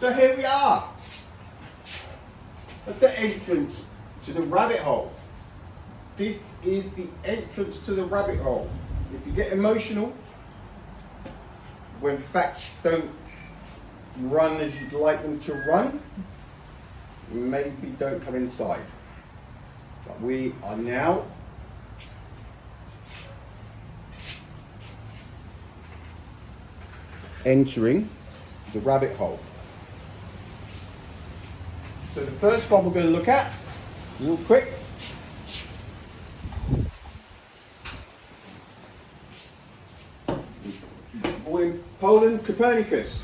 So here we are at the entrance to the rabbit hole. This is the entrance to the rabbit hole. If you get emotional when facts don't run as you'd like them to run, maybe don't come inside. But we are now entering the rabbit hole. So the first one we're going to look at, real quick, born in Poland, Copernicus.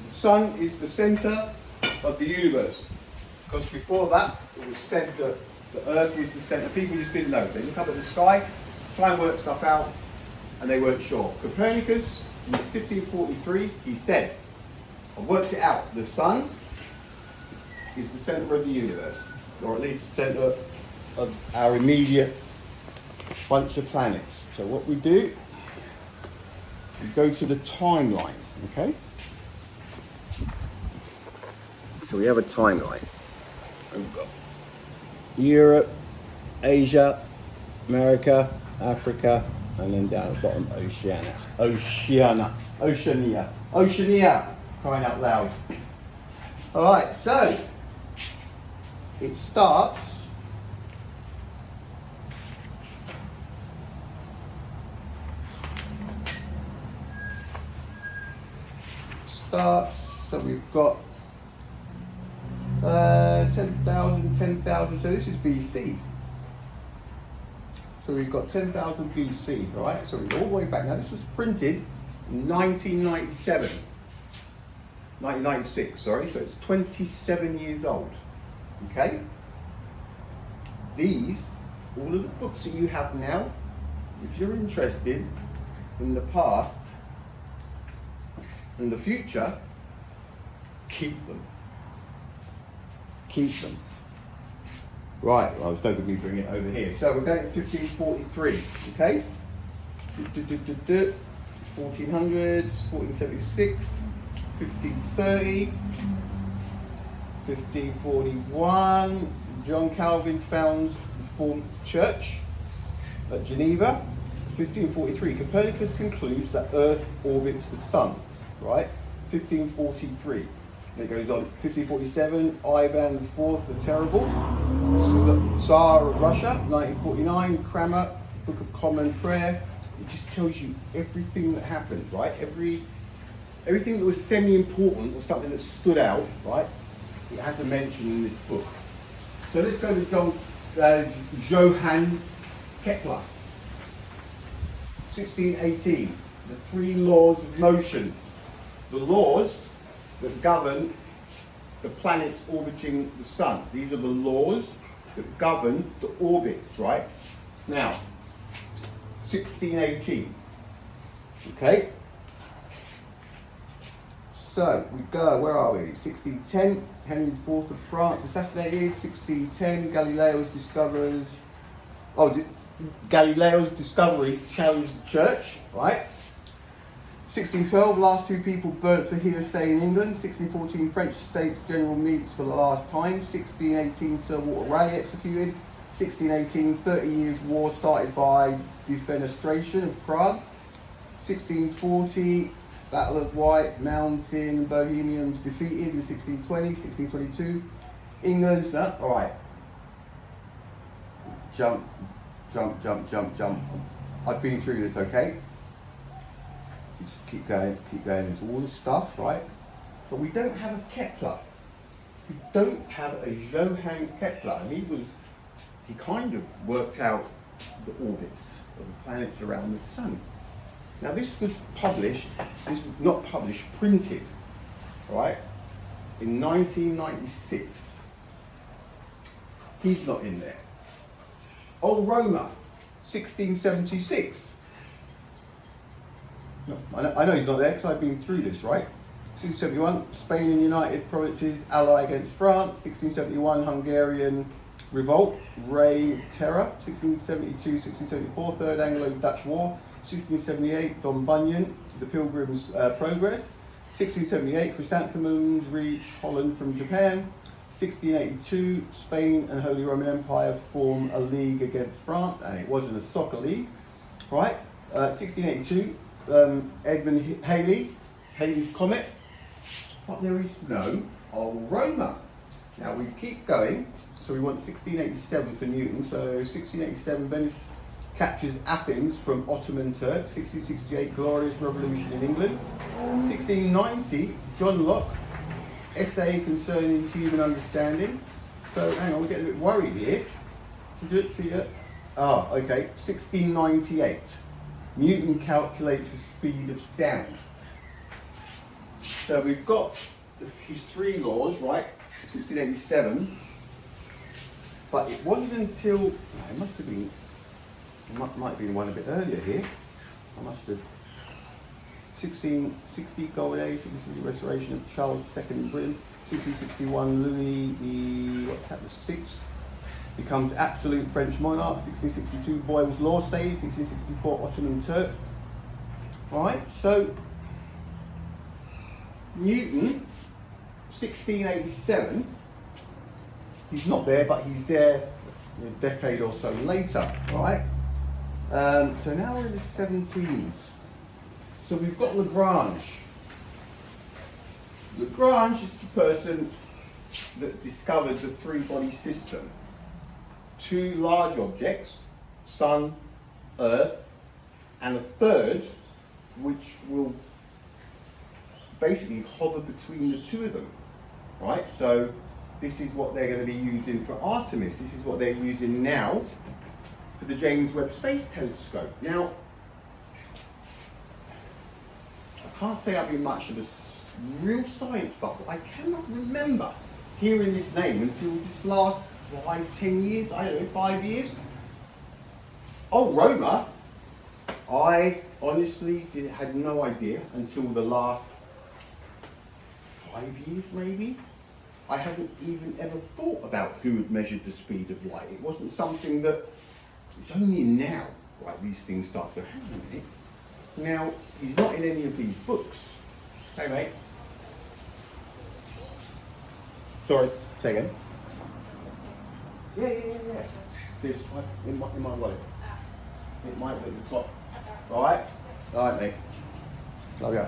The sun is the centre of the universe. Because before that, it was said that the earth was the centre. People just didn't know. They look up at the sky, try and work stuff out, and they weren't sure. Copernicus, in 1543, he said, I worked it out. The sun is the centre of the universe, or at least the centre of our immediate bunch of planets. So what we do, we go to the timeline, okay? So we have a timeline. We've got Europe, Asia, America, Africa, and then down at the bottom, Oceania, crying out loud. All right, so it starts so we've got 10,000, so this is BC. So we've got 10,000 BC, right? So we're all the way back. Now this was printed in 1996, sorry, so it's 27 years old, okay? All of the books that you have now, if you're interested in the past and the future, keep them. Keep them. Right, well, I was hoping you'd bring it over here. So we're going to 1543, okay? 1400s, 1476, 1530, 1541, John Calvin founds the Reformed Church at Geneva. 1543, Copernicus concludes that Earth orbits the Sun, right? 1543. And it goes on. 1547, Ivan IV the Terrible, Tsar of Russia. 1949, Cranmer, Book of Common Prayer. It just tells you everything that happened, right? Everything that was semi-important or something that stood out, right? It has a mention in this book. So let's go to Johann Kepler. 1618, the 3 laws of motion. The laws that govern the planets orbiting the sun. These are the laws that govern the orbits, right? Now, 1618. Okay? So, we go, where are we? 1610, Henry IV of France assassinated. 1610, Galileo's discoveries challenged the church, right? 1612, last 2 people burnt for hearsay in England. 1614, French States General meets for the last time. 1618, Sir Walter Raleigh executed. 1618, 30 Years' War started by defenestration of Prague. 1640, Battle of White Mountain, Bohemians defeated in 1620. 1622, England's all right. Jump. I've been through this, okay? Just keep going into all this stuff, right? But we don't have a Kepler. We don't have a Johann Kepler. And he kind of worked out the orbits of the planets around the sun. Now this was printed, right, in 1996. He's not in there. Old Roma, 1676. No, I know he's not there because I've been through this, right? 1671, Spain and United Provinces ally against France. 1671, Hungarian revolt, reign terror. 1672, 1674, Third Anglo-Dutch War. 1678, Don Bunyan, the Pilgrim's Progress. 1678, chrysanthemums reach Holland from Japan. 1682, Spain and Holy Roman Empire form a league against France, and it wasn't a soccer league, right? 1682, Edmund Halley, Halley's Comet, but there is no old Roma. Now we keep going, so we want 1687 for Newton, so 1687, Venice captures Athens from Ottoman Turks. 1668, Glorious Revolution in England. 1690, John Locke, essay concerning human understanding. So hang on, we're getting a bit worried here. Okay, 1698, Newton calculates the speed of sound. So we've got his three laws, right? 1687, but it wasn't until, it must have been, might have been one a bit earlier here. I must have, 1660, Golden Age, 1660, Restoration of Charles II in Britain. 1661, Louis the Sixth becomes absolute French monarch. 1662, Boyle's Law stays. 1664, Ottoman Turks. Right, so Newton, 1687, he's not there, but he's there a decade or so later, right? So now we're in the 17s. So we've got Lagrange. Lagrange is the person that discovered the three-body system. Two large objects, Sun, Earth, and a third, which will basically hover between the two of them, right? So this is what they're going to be using for Artemis. This is what they're using now for the James Webb Space Telescope. Now, I can't say I've been much of a real science buff, but I cannot remember hearing this name until this last 10 years, I don't know, 5 years. Oh, Roma, I honestly had no idea until the last 5 years maybe. I hadn't even ever thought about who had measured the speed of light. It wasn't something that, it's only now, right, these things start to, hang on a minute. Now, he's not in any of these books. Hey mate. Sorry, say again. Yeah. This, in my wallet. It might be at the top. Alright? Alright mate. Love you.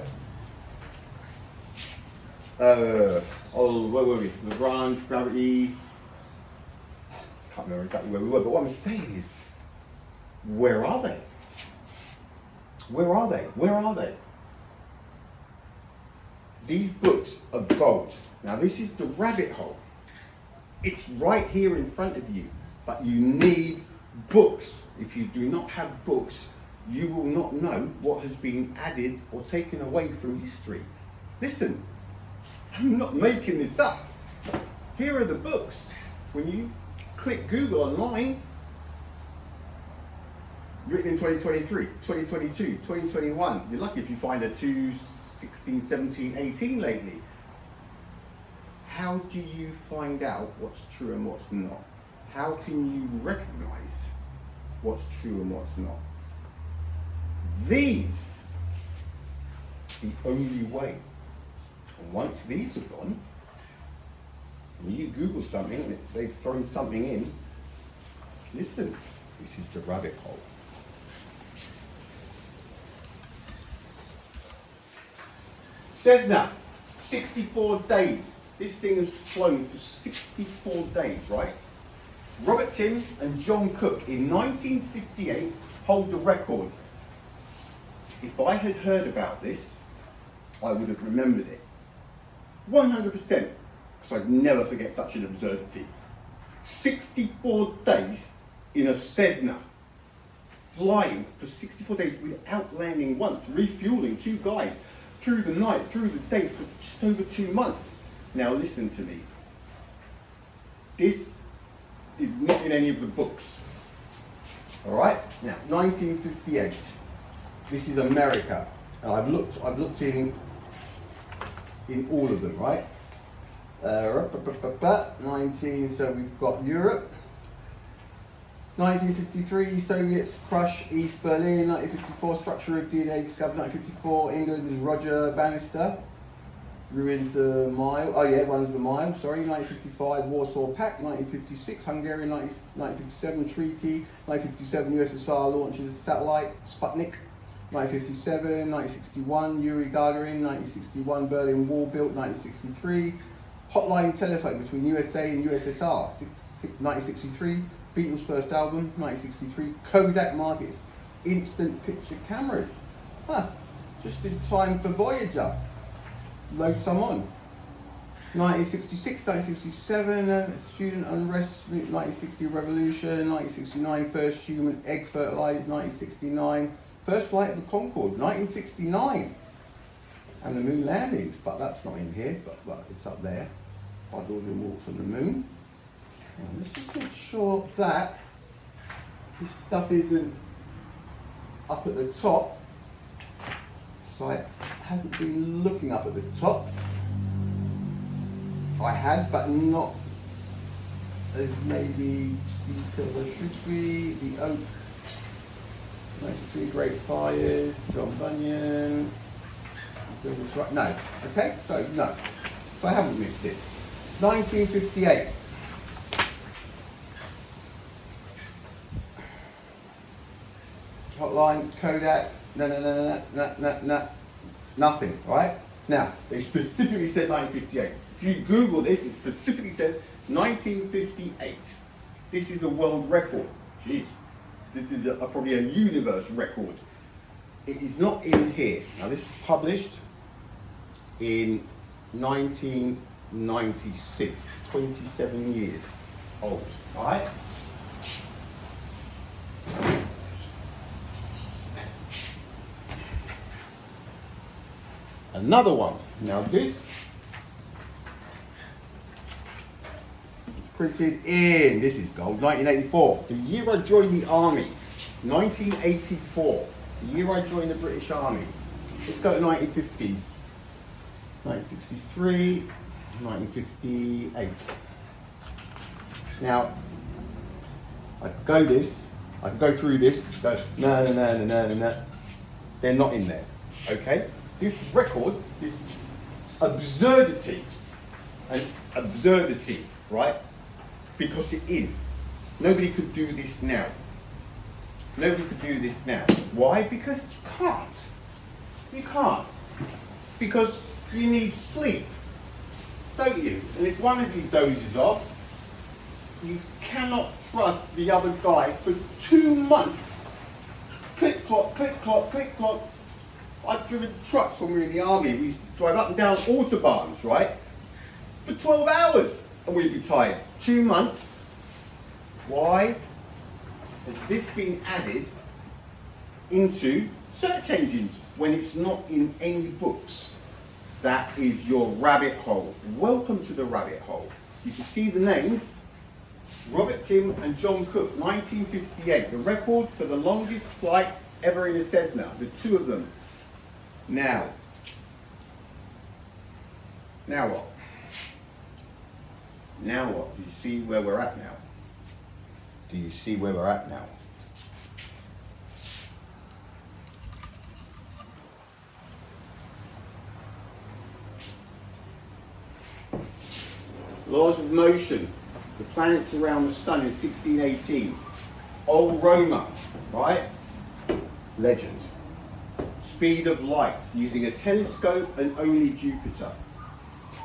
Where were we? Lagrange, gravity. Can't remember exactly where we were, but what I'm saying is, where are they? Where are they? Where are they? These books are gold. Now this is the rabbit hole. It's right here in front of you, but you need books. If you do not have books, you will not know what has been added or taken away from history. Listen, I'm not making this up. Here are the books. When you click Google online, written in 2023, 2022, 2021. You're lucky if you find a 16, 17, 18 lately. How do you find out what's true and what's not? How can you recognize what's true and what's not? These are the only way. And once these are gone, when you Google something, they've thrown something in, listen, this is the rabbit hole. Cessna, 64 days. This thing has flown for 64 days, right? Robert Tim and John Cook in 1958 hold the record. If I had heard about this, I would have remembered it. 100%, because I'd never forget such an absurdity. 64 days in a Cessna, flying for 64 days without landing once, refueling 2 guys, through the night, through the day, for just over 2 months. Now listen to me. This is not in any of the books. Alright? Now, 1958. This is America. Now I've looked in all of them, right? 19, so we've got Europe. 1953, Soviets crush East Berlin. 1954, structure of DNA discovered. 1954, England is Roger Bannister. ruins the mile. Oh yeah, runs the mile. Sorry, 1955 Warsaw Pact. 1956 Hungarian. 1957 Treaty. 1957 USSR launches satellite Sputnik. 1957, 1961 Yuri Gagarin. 1961 Berlin Wall built. 1963 hotline telephone between USA and USSR. 1963 Beatles' first album. 1963 Kodak markets instant picture cameras. Just in time for Voyager. Load some on. 1966, 1967, student unrest, 1960 revolution, 1969, first human egg fertilized, 1969, first flight of the Concorde, 1969, and the moon landings, but that's not in here, but it's up there. Buzz Aldrin walks on the moon. And let's just make sure that this stuff isn't up at the top. So I haven't been looking up at the top. I had, but not as maybe detailed as should be. The Oak, 93 Great Fires, John Bunyan. No. Okay, so no. So I haven't missed it. 1958. Hotline, Kodak, no, nothing, right? Now, they specifically said 1958. If you Google this, it specifically says 1958. This is a world record. Jeez. This is probably a universe record. It is not in here. Now, this was published in 1996, 27 years old, right? Another one. Now this is printed in, this is gold, 1984. The year I joined the army, 1984. The year I joined the British Army. Let's go to 1950s. 1963, 1958. Now, I could go through this, go, no. They're not in there, okay? This record, this absurdity, right? Because it is. Nobody could do this now. Nobody could do this now. Why? Because you can't. You can't. Because you need sleep, don't you? And if one of you dozes off, you cannot trust the other guy for 2 months. Click, clock, click, clock, click, clock. I've driven trucks when we were in the army. We used to drive up and down autobahns, right? For 12 hours and we'd be tired. 2 months. Why has this been added into search engines when it's not in any books? That is your rabbit hole. Welcome to the rabbit hole. You can see the names. Robert Tim and John Cook, 1958. The record for the longest flight ever in a Cessna. The two of them. Now what? Now what? Do you see where we're at now? Do you see where we're at now? Laws of motion. The planets around the sun in 1618. Old Roma, right? Legend. Speed of light using a telescope and only Jupiter.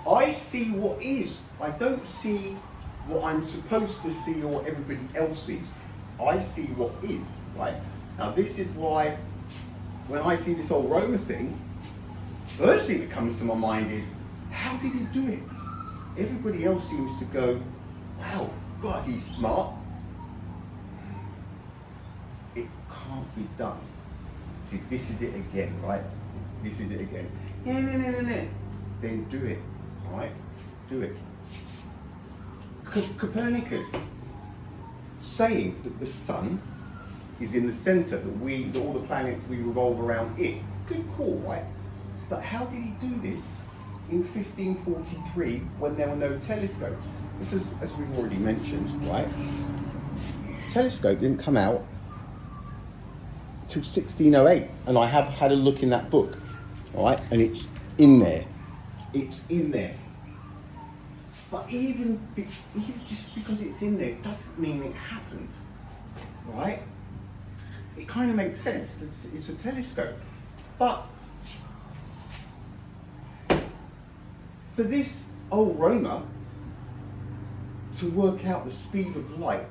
I see what is. I don't see what I'm supposed to see or what everybody else sees. I see what is, right? Now this is why when I see this old Roma thing, first thing that comes to my mind is, how did he do it? Everybody else seems to go, wow, God, he's smart. It can't be done. See, this is it again, right? This is it again. No. Then do it, right? Do it. Copernicus saying that the sun is in the center, that all the planets, we revolve around it. Good call, right? But how did he do this in 1543 when there were no telescopes? Because, as we've already mentioned, right? Telescope didn't come out till 1608, and I have had a look in that book, all right, and it's in there. It's in there. But even just because it's in there doesn't mean it happened, right? It kind of makes sense. It's a telescope. But for this old Roma to work out the speed of light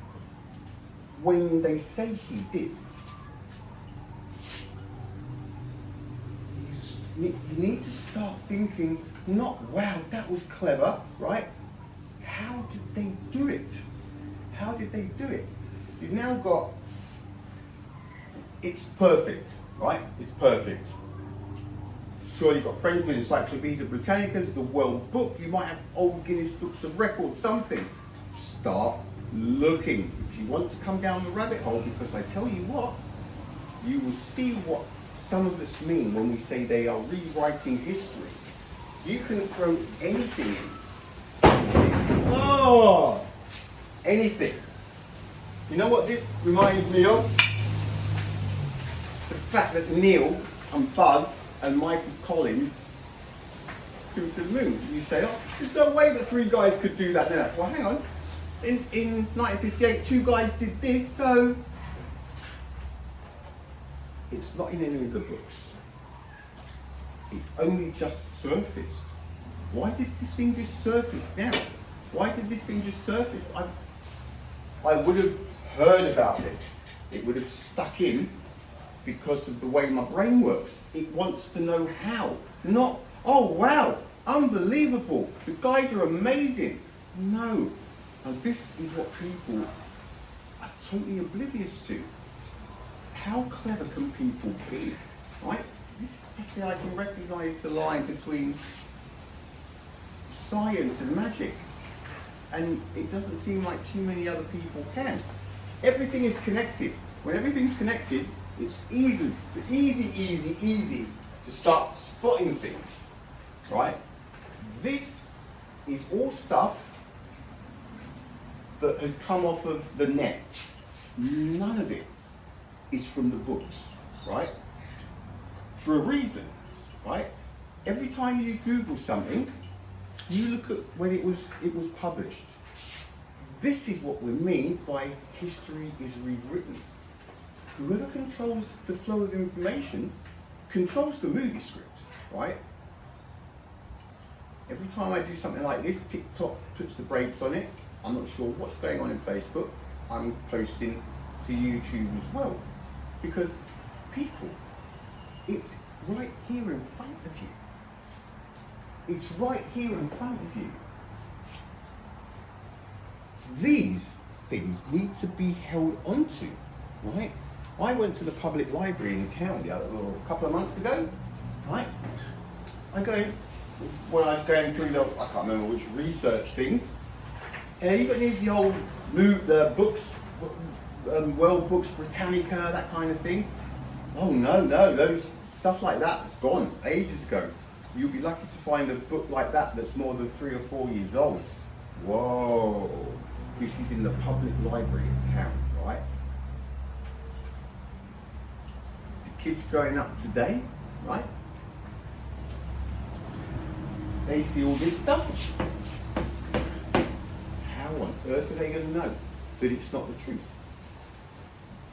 when they say he did, you need to start thinking, not, wow, that was clever, right? How did they do it? How did they do it? You've now got, it's perfect, right? It's perfect. Sure, you've got friends with Encyclopedia Britannicas, the World Book, you might have old Guinness Books of Records, something. Start looking. If you want to come down the rabbit hole, because I tell you what, you will see what some of us mean when we say they are rewriting history. You can throw anything in. Oh, anything. You know what this reminds me of? The fact that Neil and Buzz and Michael Collins flew to the moon. You say, oh, there's no way that 3 guys could do that now. Well, hang on. In 1958, 2 guys did this, so it's not in any of the books. It's only just surfaced. Why did this thing just surface now? Why did this thing just surface? I would have heard about this. It would have stuck in because of the way my brain works. It wants to know how. Not, oh wow, unbelievable. The guys are amazing. No. And this is what people are totally oblivious to. How clever can people be? Right? This is I can recognise the line between science and magic. And it doesn't seem like too many other people can. Everything is connected. When everything's connected, it's easy to start spotting things, right? This is all stuff that has come off of the net. None of it is from the books, right? For a reason, right? Every time you Google something, you look at when it was published. This is what we mean by history is rewritten. Whoever controls the flow of information controls the movie script, right? Every time I do something like this, TikTok puts the brakes on it. I'm not sure what's going on in Facebook. I'm posting to YouTube as well. Because people, it's right here in front of you. It's right here in front of you. These things need to be held onto, right? I went to the public library in town a couple of months ago, right? When I was going through I can't remember which research things, and you got any of the old books, World Books Britannica, that kind of thing. Oh no, those stuff like that's gone ages ago. You'll be lucky to find a book like that that's more than 3 or 4 years old. Whoa, this is in the public library in town, right? The kids growing up today, right? They see all this stuff. How on earth are they going to know that it's not the truth?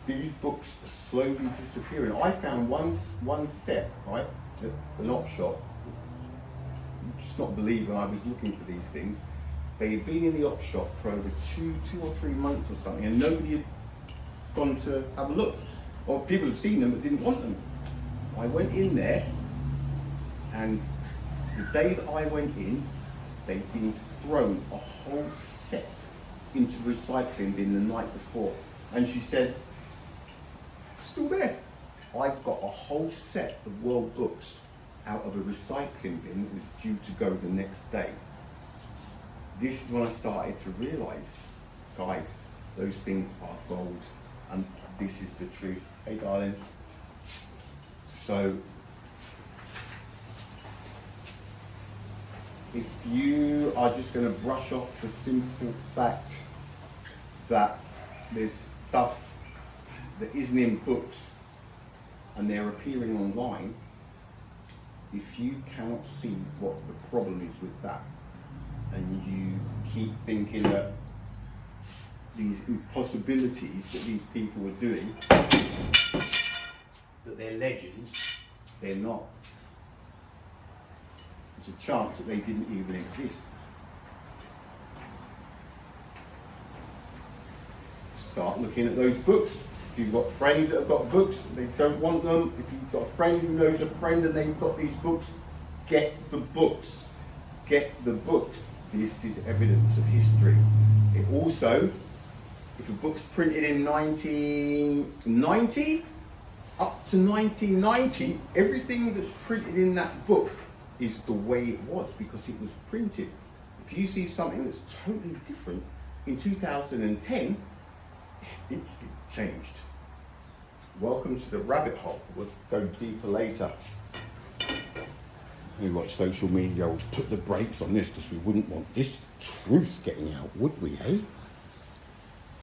These books are slowly disappearing. I found one set, right, at an op shop. Just not believe when I was looking for these things. They had been in the op shop for over two or 3 months or something, and nobody had gone to have a look. Or people had seen them but didn't want them. I went in there, and the day that I went in, they'd been thrown a whole set into the recycling bin the night before. And she said, still there. I've got a whole set of world books out of a recycling bin that was due to go the next day. This is when I started to realise, guys, those things are gold, and this is the truth. Hey darling. So, if you are just going to brush off the simple fact that there's stuff that isn't in books and they're appearing online, if you cannot see what the problem is with that, and you keep thinking that these impossibilities that these people are doing, that they're legends, they're not. There's a chance that they didn't even exist. Start looking at those books. If you've got friends that have got books, they don't want them. If you've got a friend who knows a friend and they've got these books, get the books. Get the books. This is evidence of history. It also, if a book's printed in 1990, up to 1990, everything that's printed in that book is the way it was because it was printed. If you see something that's totally different in 2010, it's changed. Welcome to the rabbit hole. We'll go deeper later. We watch social media. We'll put the brakes on this because we wouldn't want this truth getting out, would we, eh?